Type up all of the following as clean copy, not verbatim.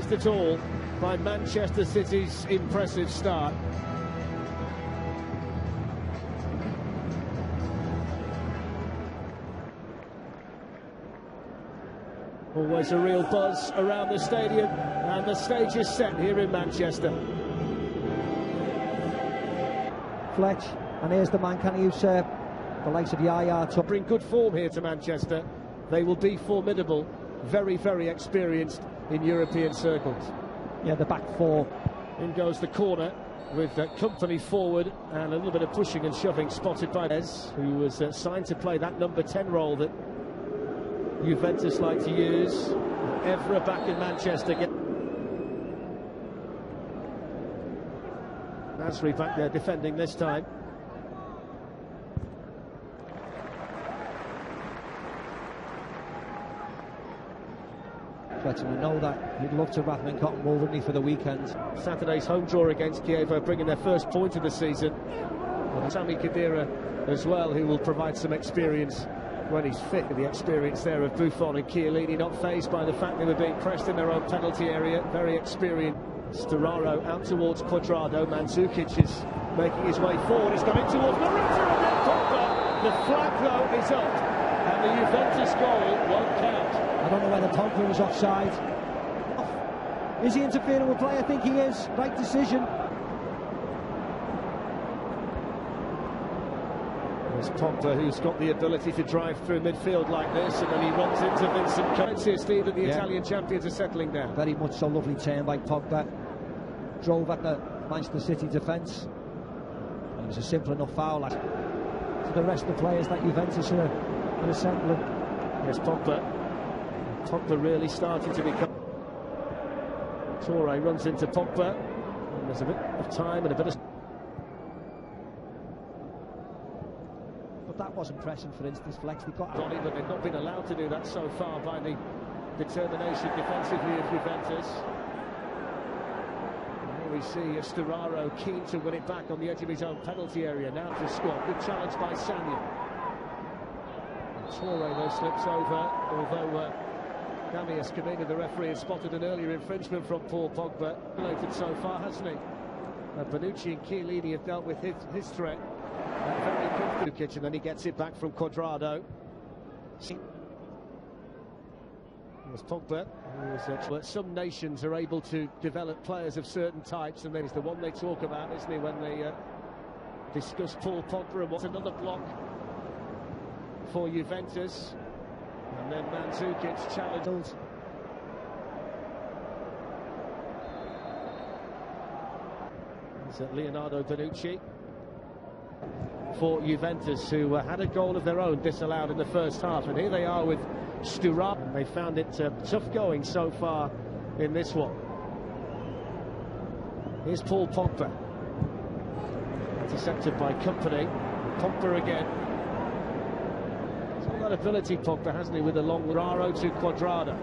impressed at all by Manchester City's impressive start. Always a real buzz around the stadium, and the stage is set here in Manchester. Fletch, and here's the man, can he use the likes of Yaya to bring good form here to Manchester. They will be formidable, very, very experienced in European circles. Yeah, the back four. In goes the corner with company forward and a little bit of pushing and shoving spotted by Ez, who was signed to play that number 10 role that Juventus like to use. Evra back in Manchester. Nasri back there defending this time. Letting him know that he'd love to wrap him in cotton wool, wouldn't he, for the weekend. Saturday's home draw against Kiev, bringing their first point of the season. And Sami Khedira as well, who will provide some experience when he's fit. The experience there of Buffon and Chiellini, not fazed by the fact they were being pressed in their own penalty area. Very experienced. Storaro out towards Cuadrado. Mandzukic is making his way forward. He's coming towards Morata and then Pogba. The flag though is up, and the Juventus goal won't count. I don't know whether Pogba was offside. Is he interfering with play? I think he is. Right decision. There's Pogba, who's got the ability to drive through midfield like this, and then he runs into Vincent Kompany. Steve, that the Italian champions are settling down. Very much so. Lovely turn by Pogba. Drove at the Manchester City defence. It was a simple enough foul to the rest of the players that Juventus are assembling. Yes, Pogba. Pogba really starting to become... Toure runs into Pogba. And there's a bit of time and a bit of... But that wasn't pressing, for instance. Flex, they got... But they've not been allowed to do that so far by the determination defensively of Juventus. And here we see Storaro keen to win it back on the edge of his own penalty area. Now to squat. Good challenge by Sanya. Toure though slips over, although... Damias Kamina, the referee, has spotted an earlier infringement from Paul Pogba. Related so far, hasn't he? Bonucci and Chiellini have dealt with his threat. Very comfortable, and then he gets it back from Cuadrado. There's Pogba. Some nations are able to develop players of certain types, and there's the one they talk about, isn't he, when they discuss Paul Pogba. And what's another block for Juventus? And then Mandzukic challenged. It's Leonardo Bonucci for Juventus, who had a goal of their own disallowed in the first half. And here they are with Storaro. They found it tough going so far in this one. Here's Paul Pogba. Intercepted by Kompany. Pogba again. That ability, Pogba, hasn't he, with a long Raro to Cuadrado.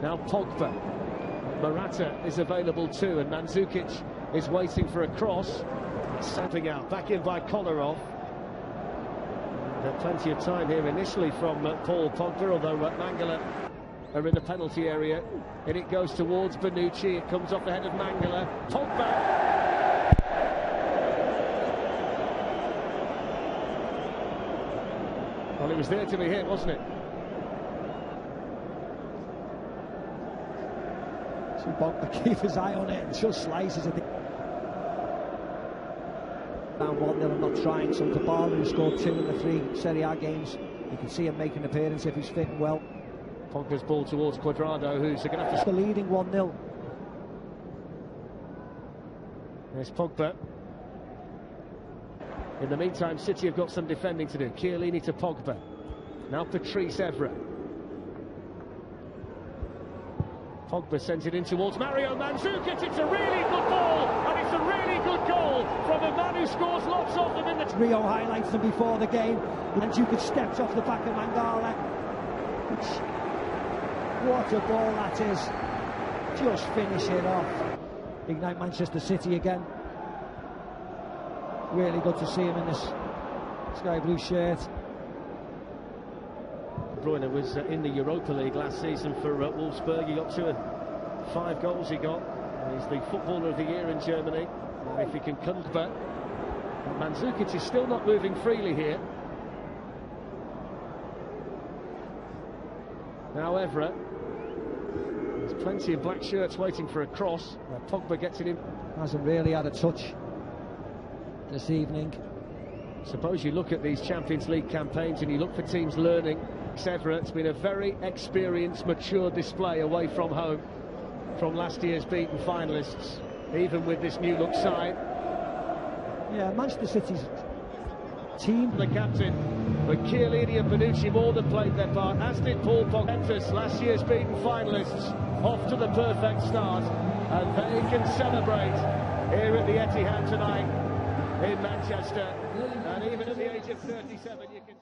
Now Pogba. Morata is available too, and Mandzukic is waiting for a cross. Sapping out, back in by Kolarov. Plenty of time here initially from Paul Pogba, although Mangala are in the penalty area, and it goes towards Bonucci. It comes off the head of Mangala. Pogba. Well, it was there to be hit, wasn't it? So Pogba keep his eye on it and just slices it. Down 1-0 and not trying. So Dybala, who scored 2 in the 3 Serie A games, you can see him make an appearance if he's fitting well. Pogba's ball towards Cuadrado, who's going to have to... The leading 1-0. There's Pogba. In the meantime, City have got some defending to do. Chiellini to Pogba. Now Patrice Evra. Pogba sends it in towards Mario Mandzukic. It's a really good ball, and it's a really good goal from a man who scores lots of them in the... Rio highlights them before the game. Mandzukic steps off the back of Mangala. What a ball that is. Just finish it off. Ignite Manchester City again. Really good to see him in this sky blue shirt. De Bruyne was in the Europa League last season for Wolfsburg. He got 5 goals he got. He's the footballer of the year in Germany. If he can come back. Mandzukic is still not moving freely here. Now Everett. There's plenty of black shirts waiting for a cross. Pogba gets it in. Hasn't really had a touch this evening. Suppose you look at these Champions League campaigns and you look for teams learning. Everett's been a very experienced, mature display away from home from last year's beaten finalists, even with this new look side. Yeah, Manchester City's team. The captain, but Chiellini and Bonucci more than played their part, as did Paul Pogba, last year's beaten finalists, off to the perfect start, and they can celebrate here at the Etihad tonight in Manchester, and even at the age of 37 you can